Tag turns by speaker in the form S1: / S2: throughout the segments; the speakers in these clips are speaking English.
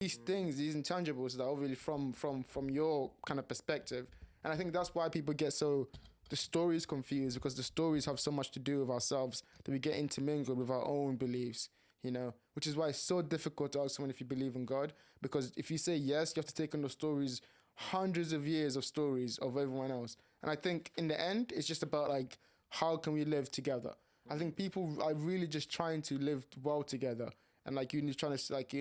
S1: these things, these intangibles that are really from your kind of perspective. And I think that's why people get so the stories confused, because the stories have so much to do with ourselves that we get intermingled with our own beliefs, which is why it's so difficult to ask someone if you believe in God, because if you say yes, you have to take on the stories, hundreds of years of stories of everyone else. And I think in the end, it's just about like, how can we live together? I think people are really just trying to live well together, and like trying to like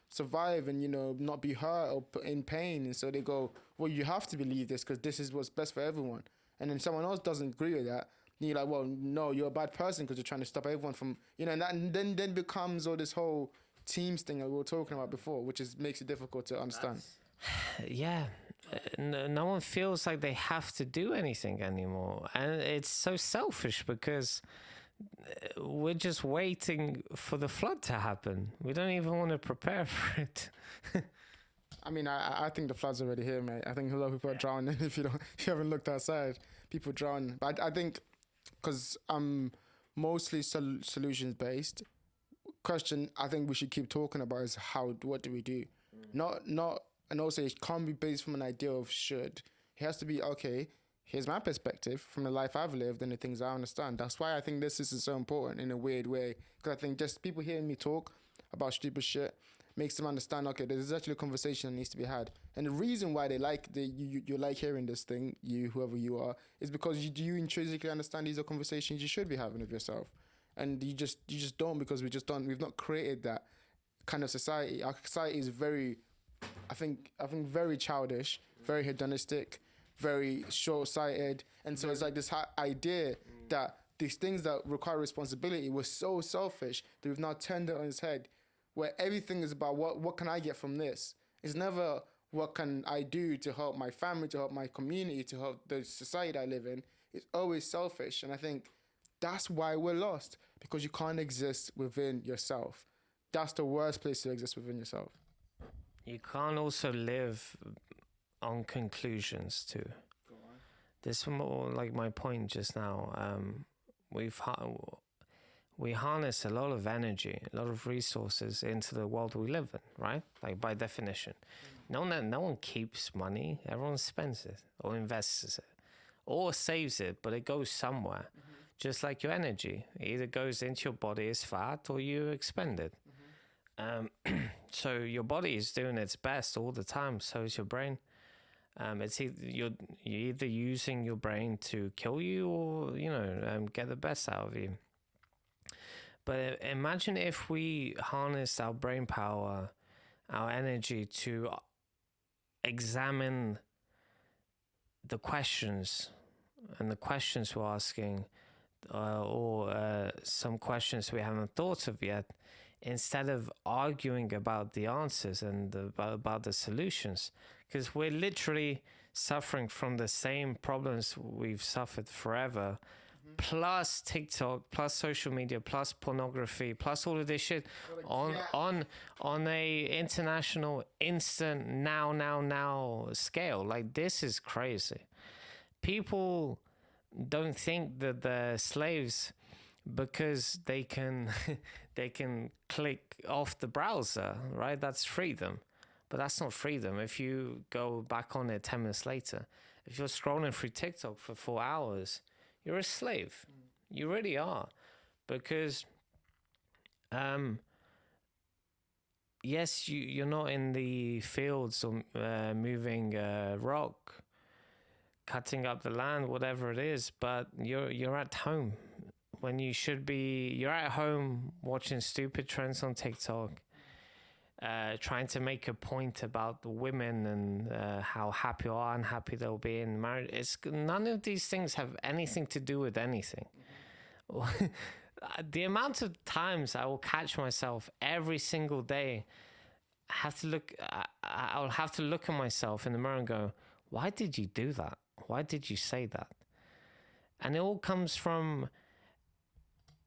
S1: survive and not be hurt or put in pain. And so they go, well, you have to believe this because this is what's best for everyone. And then someone else doesn't agree with that. And you're like, well, no, you're a bad person because you're trying to stop everyone from and then becomes all this whole teams thing that we were talking about before, which makes it difficult to understand.
S2: Yeah, no one feels like they have to do anything anymore, and it's so selfish because we're just waiting for the flood to happen. We don't even want to prepare for it.
S1: I mean, I think the flood's already here, mate. I think a lot of people are drowning. If you haven't looked outside, people drown. But I think because I'm mostly solutions based. Question I think we should keep talking about is what do we do? Not, and also it can't be based from an idea of should. It has to be, okay, here's my perspective from the life I've lived and the things I understand. That's why I think this is so important in a weird way. Because I think just people hearing me talk about stupid shit makes them understand, okay, there's actually a conversation that needs to be had. And the reason why they you like hearing this thing, whoever you are, is because you intrinsically understand these are conversations you should be having with yourself. And you just don't, because we've not created that kind of society. Our society is very, I think very childish, very hedonistic, very short-sighted. And so it's like this idea that these things that require responsibility were so selfish that we've now turned it on its head, where everything is about what can I get from this? It's never what can I do to help my family, to help my community, to help the society I live in. It's always selfish. And I think that's why we're lost, because you can't exist within yourself. That's the worst place to exist, within yourself.
S2: You can't also live on conclusions too.
S1: Go on.
S2: This is more like my point just now. We harness a lot of energy, a lot of resources into the world we live in, right? Like by definition. No one keeps money. Everyone spends it or invests it or saves it, but it goes somewhere. Just like your energy. It either goes into your body as fat or you expend it. So your body is doing its best all the time. So is your brain. It's you're either using your brain to kill you or get the best out of you. But imagine if we harnessed our brain power, our energy to examine the questions and the questions we're asking, or some questions we haven't thought of yet, instead of arguing about the answers and about the solutions. Because we're literally suffering from the same problems we've suffered forever, plus TikTok, plus social media, plus pornography, plus all of this shit on a international instant now scale. Like, this is crazy. People don't think that they're slaves because they can click off the browser, right? That's freedom. But that's not freedom. If you go back on it 10 minutes later, if you're scrolling through TikTok for 4 hours, you're a slave. You really are. Because, yes, you're not in the fields or moving rock, cutting up the land, whatever it is, but you're at home when you should be. You're at home watching stupid trends on TikTok, trying to make a point about the women and how happy or unhappy they'll be in marriage. None of these things have anything to do with anything. The amount of times I will catch myself every single day, I'll have to look at myself in the mirror and go, why did you do that? Why did you say that? And it all comes from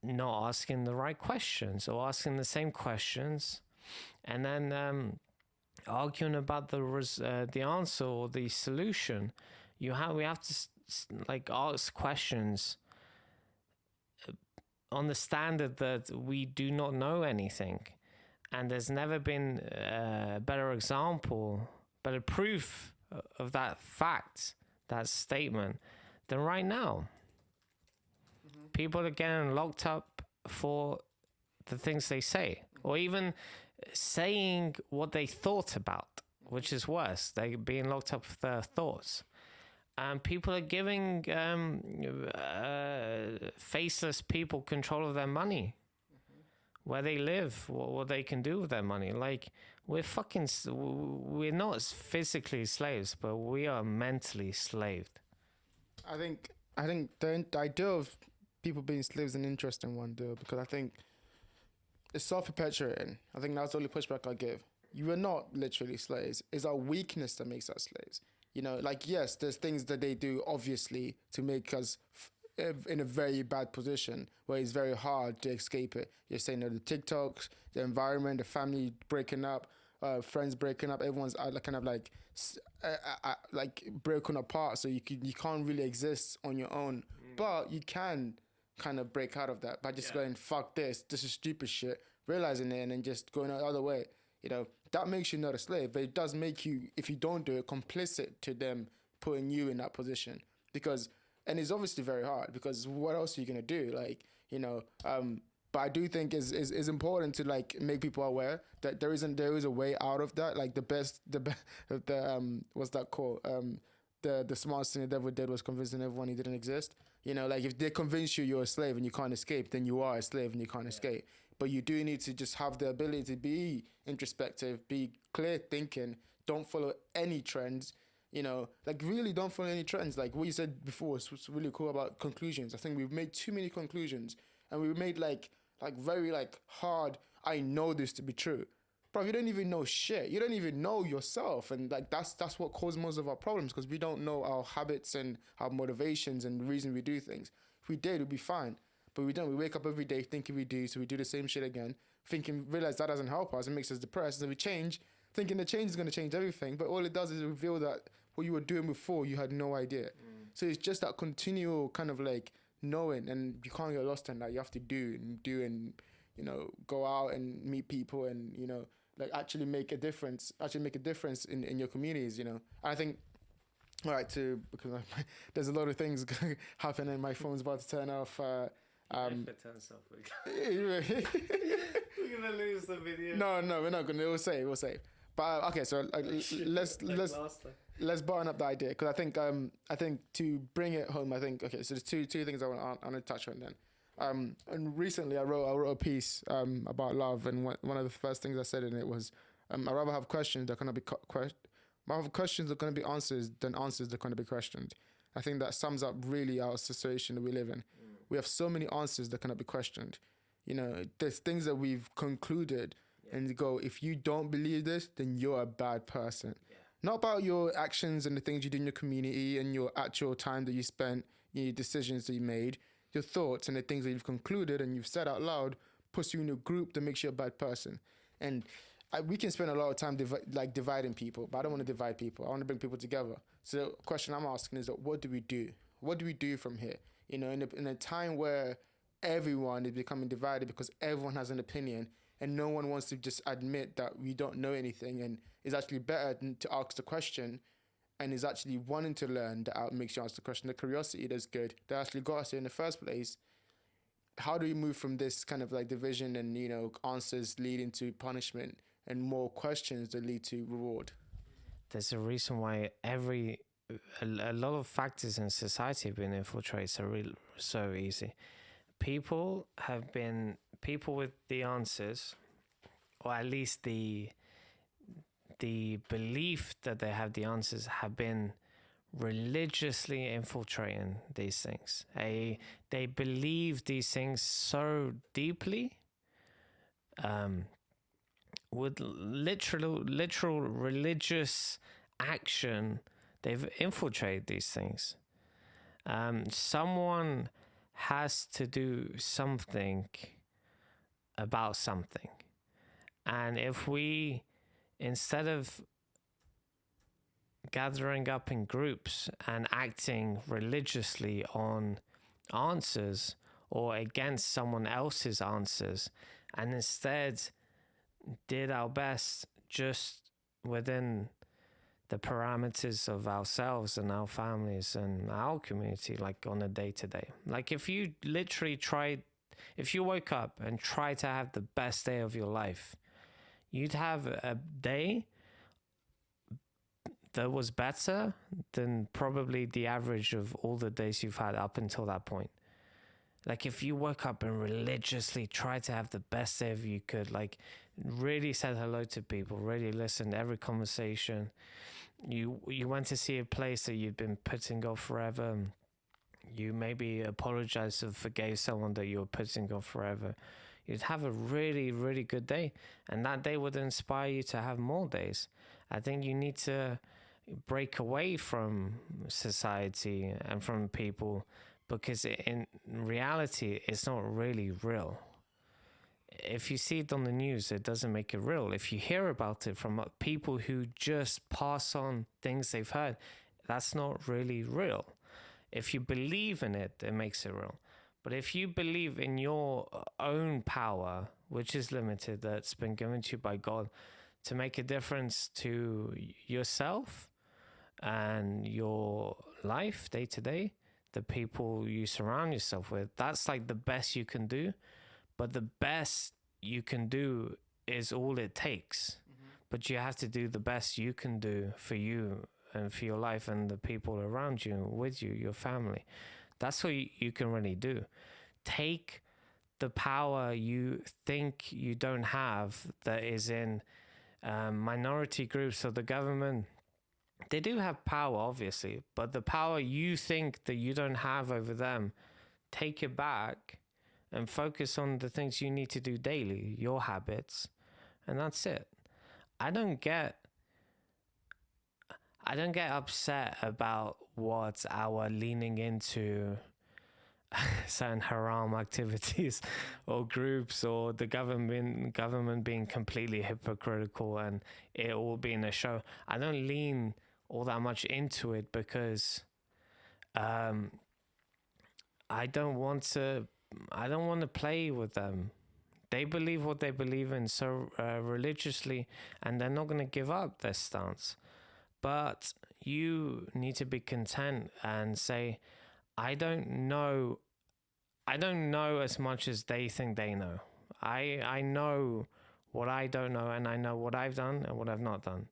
S2: not asking the right questions, or asking the same questions and then arguing about the answer or the solution. We have to ask questions on the standard that we do not know anything, And there's never been a better example, better proof of that fact, that statement, than right now. People are getting locked up for the things they say, or even saying what they thought about, which is worse. They're being locked up for their thoughts. And people are giving faceless people control of their money, where they live, what they can do with their money. Like, we're not physically slaves, but we are mentally slaved.
S1: I think the idea of people being slaves is an interesting one, though, because I think it's self-perpetuating. I think that's the only pushback I give. You are not literally slaves. It's our weakness that makes us slaves. You know, like, yes, there's things that they do, obviously, to make us in a very bad position where it's very hard to escape it. You're saying that the TikToks, the environment, the family breaking up, friends breaking up, everyone's kind of like broken apart. So you can't really exist on your own, but you can kind of break out of that by just going, fuck this is stupid shit, realizing it, and then just going the other way. You know, that makes you not a slave, but it does make you, if you don't do it, complicit to them putting you in that position. Because, and it's obviously very hard, because what else are you gonna do? Like, you know, but I do think is important to like make people aware that there is a way out of that. Like what's that called? The smartest thing the devil did was convincing everyone he didn't exist. You know, like if they convince you're a slave and you can't escape, then you are a slave and you can't escape. But you do need to just have the ability to be introspective, be clear thinking, don't follow any trends, you know, like really don't follow any trends. Like what you said before was really cool about conclusions. I think we've made too many conclusions, and we made like very like hard, I know this to be true. Bro, you don't even know shit. You don't even know yourself. And like that's what causes most of our problems, because we don't know our habits and our motivations and the reason we do things. If we did, we'd be fine. But we don't. We wake up every day thinking we do, so we do the same shit again, realize that doesn't help us. It makes us depressed. So we change, thinking the change is going to change everything. But all it does is reveal that what you were doing before, you had no idea. So it's just that continual kind of like knowing, and you can't get lost in that. You have to do and, you know, go out and meet people and, you know, like actually make a difference in your communities, you know. And I think, all right, because there's a lot of things happening. My phone's about to turn off.
S2: If it turns off, we're gonna lose the video.
S1: No, we're not gonna. We'll save. But okay, so let's button up the idea, because I think to bring it home, I think okay. So there's two things I want to touch on then. And recently I wrote a piece about love, and one of the first things I said in it was I'd rather have questions that are going to be have questions that are going to be answers than answers that are going to be questioned. I think that sums up really our situation that we live in. We have so many answers that cannot be questioned. You know, there's things that we've concluded and you go, if you don't believe this, then you're a bad person. Not about your actions and the things you do in your community and your actual time that you spent, your decisions that you made, your thoughts and the things that you've concluded and you've said out loud puts you in a group that makes you a bad person. And we can spend a lot of time dividing people, but I don't want to divide people. I want to bring people together. So the question I'm asking is that what do we do? What do we do from here? You know, in a time where everyone is becoming divided because everyone has an opinion and no one wants to just admit that we don't know anything, and it's actually better to ask the question and is actually wanting to learn that makes you ask the question. The curiosity that's good, that actually got us here in the first place. How do we move from this kind of like division and, you know, answers leading to punishment and more questions that lead to reward?
S2: There's a reason why a lot of factors in society have been infiltrated so easy. People with the answers, or at least the belief that they have the answers, have been religiously infiltrating these things. They believe these things so deeply, with literal religious action. They've infiltrated these things. Someone has to do something about something. And if we, instead of gathering up in groups and acting religiously on answers or against someone else's answers, and instead did our best just within the parameters of ourselves and our families and our community, like on a day-to-day. Like if you literally if you woke up and tried to have the best day of your life, you'd have a day that was better than probably the average of all the days you've had up until that point. Like if you woke up and religiously tried to have the best day of you could, like really said hello to people, really listened to every conversation. You went to see a place that you'd been putting off forever. You maybe apologized or forgave someone that you were putting off forever. You'd have a really, really good day. And that day would inspire you to have more days. I think you need to break away from society and from people, because in reality, it's not really real. If you see it on the news, it doesn't make it real. If you hear about it from people who just pass on things they've heard, that's not really real. If you believe in it, it makes it real. But if you believe in your own power, which is limited, that's been given to you by God, to make a difference to yourself and your life day to day, the people you surround yourself with, that's like the best you can do. But the best you can do is all it takes. Mm-hmm. But you have to do the best you can do for you and for your life and the people around you, with you, your family. That's what you can really do. Take the power you think you don't have that is in minority groups or the government. They do have power, obviously, but the power you think that you don't have over them, take it back and focus on the things you need to do daily, your habits, and that's it. I don't get upset about what our leaning into certain haram activities or groups or the government being completely hypocritical and it all being a show. I don't lean all that much into it because I don't want to play with them. They believe what they believe in so religiously, and they're not going to give up their stance. But you need to be content and say, I don't know as much as they think they know. I know what I don't know, and I know what I've done and what I've not done.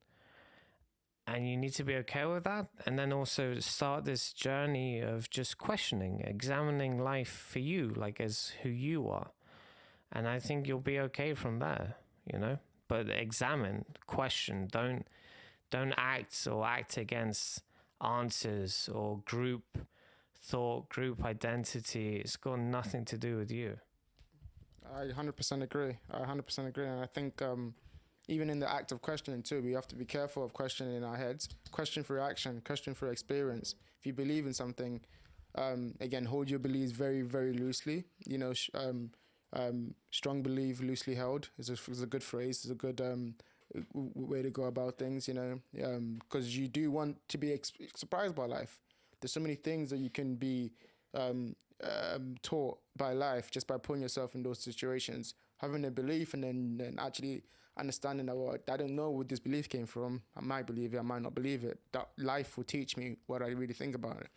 S2: And you need to be okay with that. And then also start this journey of just questioning, examining life for you, like as who you are. And I think you'll be okay from there, you know? But examine, question, don't act or act against answers or group thought, group identity. It's got nothing to do with you.
S1: I 100% agree. And I think even in the act of questioning too, we have to be careful of questioning in our heads. Question for action, question for experience. If you believe in something, again, hold your beliefs very, very loosely. You know, strong belief, loosely held is a good phrase. It's a good way to go about things, you know, because you do want to be surprised by life. There's so many things that you can be taught by life just by putting yourself in those situations, having a belief and then actually understanding that, well, I don't know where this belief came from. I might believe it, I might not believe it. That life will teach me what I really think about it.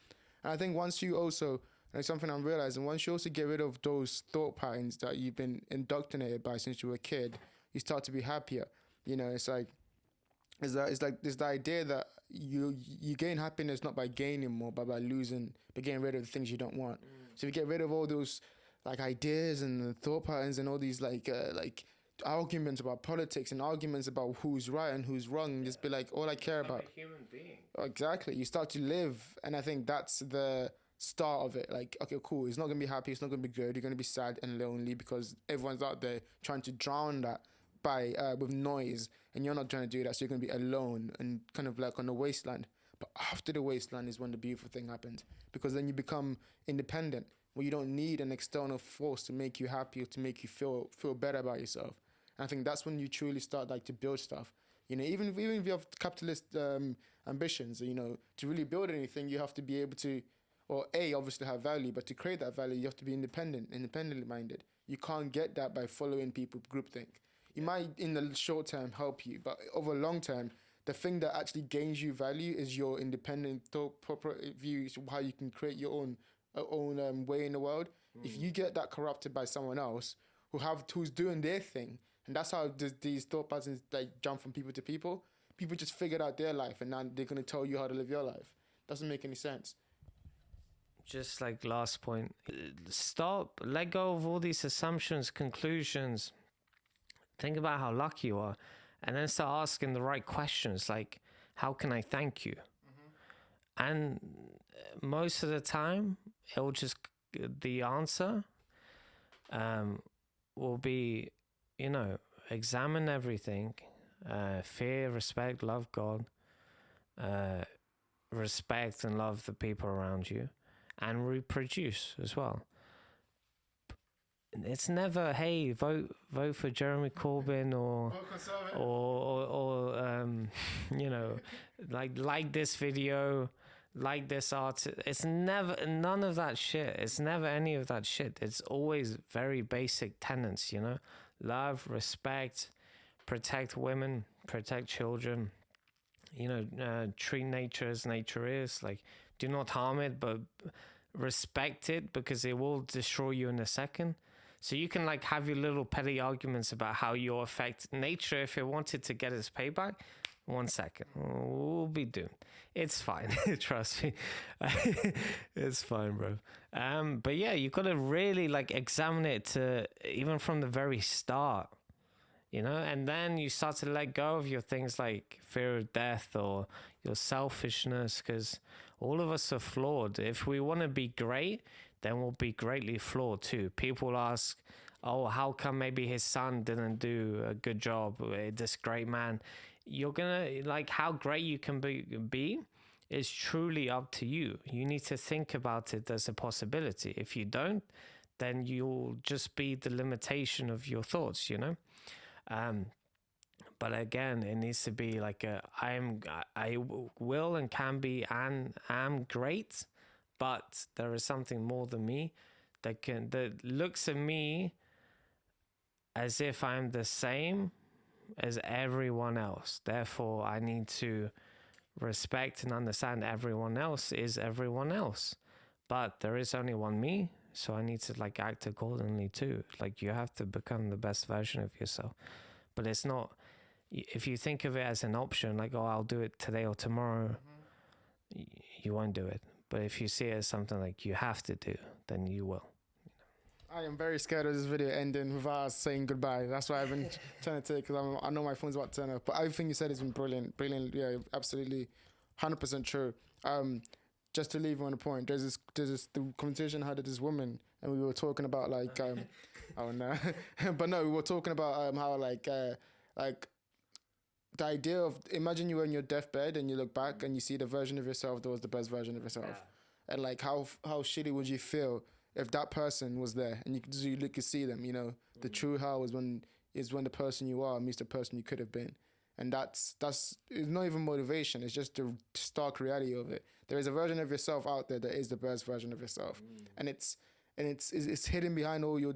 S1: And I think once you also, and it's something I'm realizing, once you also get rid of those thought patterns that you've been indoctrinated by since you were a kid, you start to be happier. You know, it's the idea that you gain happiness not by gaining more, but by getting rid of the things you don't want. So if you get rid of all those like ideas and thought patterns and all these like arguments about politics and arguments about who's right and who's wrong, and just be like, all I care about.
S2: A human being.
S1: Exactly. You start to live, and I think that's the start of it. Like, okay, cool. It's not gonna be happy. It's not gonna be good. You're gonna be sad and lonely because everyone's out there trying to drown that by with noise, and you're not trying to do that. So you're gonna be alone and kind of like on the wasteland. But after the wasteland is when the beautiful thing happens, because then you become independent, where you don't need an external force to make you happy or to make you feel better about yourself. And I think that's when you truly start like to build stuff. You know, even if you have capitalist ambitions, you know, to really build anything, you have to be able to, or obviously have value, but to create that value, you have to be independently minded. You can't get that by following people groupthink. You might in the short term help you, but over long term, the thing that actually gains you value is your independent thought, proper views, how you can create your own way in the world. If you get that corrupted by someone else who's doing their thing, and that's how these thought patterns like jump from people to people. People just figured out their life, and now they're gonna tell you how to live your life. Doesn't make any sense.
S2: Just like last point, stop, let go of all these assumptions, conclusions. Think about how lucky you are, and then start asking the right questions, like, how can I thank you? And most of the time, it'll just, the answer will be, examine everything, fear, respect, love God, respect and love the people around you, and reproduce as well. It's never, hey, vote for Jeremy Corbyn or like this video, like this art. It's never none of that shit. It's never any of that shit. It's always very basic tenets, love, respect, protect women, protect children, treat nature as nature is, like, do not harm it, but respect it, because it will destroy you in a second. So you can like have your little petty arguments about how you'll affect nature if it wanted to get its payback. 1 second, we'll be doomed. It's fine. Trust me. It's fine, bro. But yeah, you got to really like examine it even from the very start, and then you start to let go of your things like fear of death or your selfishness, because all of us are flawed. If we want to be great, then we'll be greatly flawed too. People ask, oh, how come maybe his son didn't do a good job? This great man. You're gonna, like, how great you can be is truly up to you. You need to think about it as a possibility. If you don't, then you'll just be the limitation of your thoughts, But again, it needs to be like I will and can be and am great, but there is something more than me that looks at me as if I'm the same as everyone else. Therefore, I need to respect and understand everyone else is everyone else. But there is only one me, so I need to like act accordingly too. Like, you have to become the best version of yourself. But it's not, if you think of it as an option, like, oh, I'll do it today or tomorrow, you won't do it. But if you see it as something like you have to do, then you will.
S1: I am very scared of this video ending without us saying goodbye. That's why I've been trying to take, because I know my phone's about to turn off. But everything you said has been brilliant. Yeah, absolutely, 100% true. Just to leave on a point, there's this the conversation I had with this woman, and we were talking about like, oh no, but no, we were talking about how like the idea of, imagine you were on your deathbed and you look back and you see the version of yourself that was the best version of yourself, and like how shitty would you feel if that person was there and you could see them, the true how is when the person you are meets the person you could have been. And that's it's not even motivation. It's just the stark reality of it. There is a version of yourself out there that is the best version of yourself, and it's hidden behind all your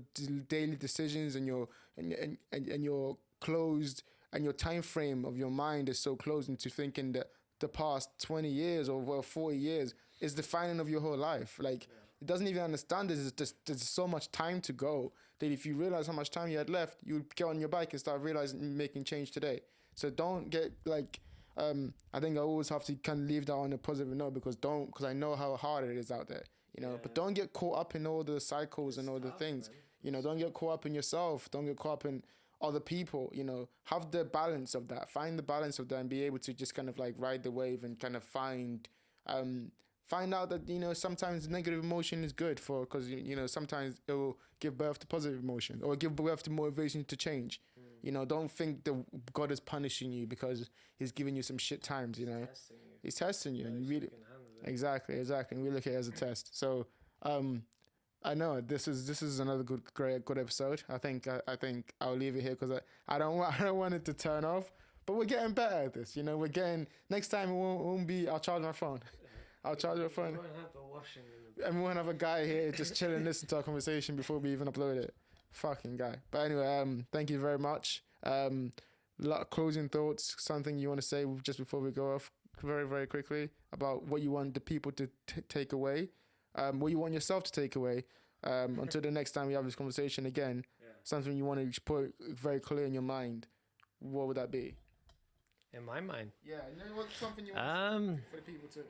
S1: daily decisions and your closed, and your time frame of your mind is so closed into thinking that the past 20 years or 40 years is defining of your whole life. Like, it doesn't even understand this. There's so much time to go that if you realize how much time you had left, you would get on your bike and start realizing making change today. So don't get like, I think I always have to kind of leave that on a positive note, because I know how hard it is out there, but don't get caught up in all the cycles and all the things, don't get caught up in yourself. Don't get caught up in other people, have the balance of that, find the balance of that, and be able to just kind of like ride the wave and kind of find out that, sometimes negative emotion is good because sometimes it will give birth to positive emotion or give birth to motivation to change. Don't think that God is punishing you because he's giving you some shit times, He's testing you. And really, exactly. And we look at it as a test. So, I know this is another good episode. I think I'll leave it here because I don't want it to turn off, but we're getting better at this. We're getting, next time it won't be, I'll charge my phone. I'll charge my phone. And we won't have a guy here just chilling, listening to our conversation before we even upload it. Fucking guy. But anyway, thank you very much. Closing thoughts, something you want to say just before we go off very, very quickly about what you want the people to take away, what you want yourself to take away until the next time we have this conversation again, something you want to put very clear in your mind. What would that be?
S2: In my mind?
S1: Yeah, what's something you want for the people to...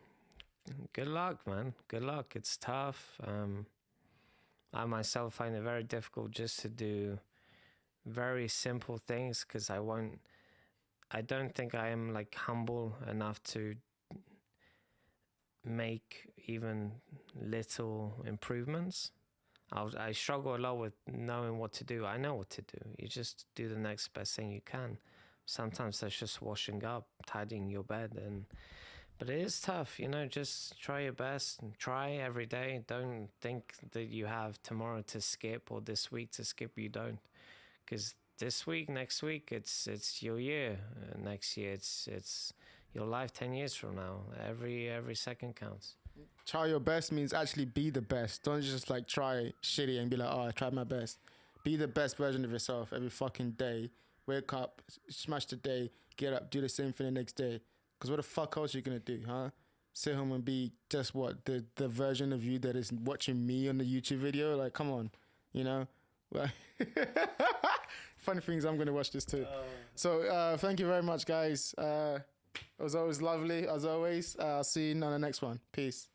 S2: Good luck, man. Good luck. It's tough. I myself find it very difficult just to do very simple things because I don't think I am like humble enough to make even little improvements. I struggle a lot with knowing what to do. I know what to do. You just do the next best thing you can. Sometimes that's just washing up, tidying your bed, but it is tough, just try your best and try every day. Don't think that you have tomorrow to skip or this week to skip. You don't, because this week, next week, it's your year. Next year, it's your life 10 years from now. Every second counts.
S1: Try your best means actually be the best. Don't just like try shitty and be like, I tried my best. Be the best version of yourself every fucking day. Wake up, smash the day, get up, do the same thing the next day. Because what the fuck else are you going to do, huh? Sit home and be just what? The version of you that is watching me on the YouTube video? Like, come on, Funny things, I'm going to watch this too. So thank you very much, guys. It was always lovely, as always. I'll see you on the next one. Peace.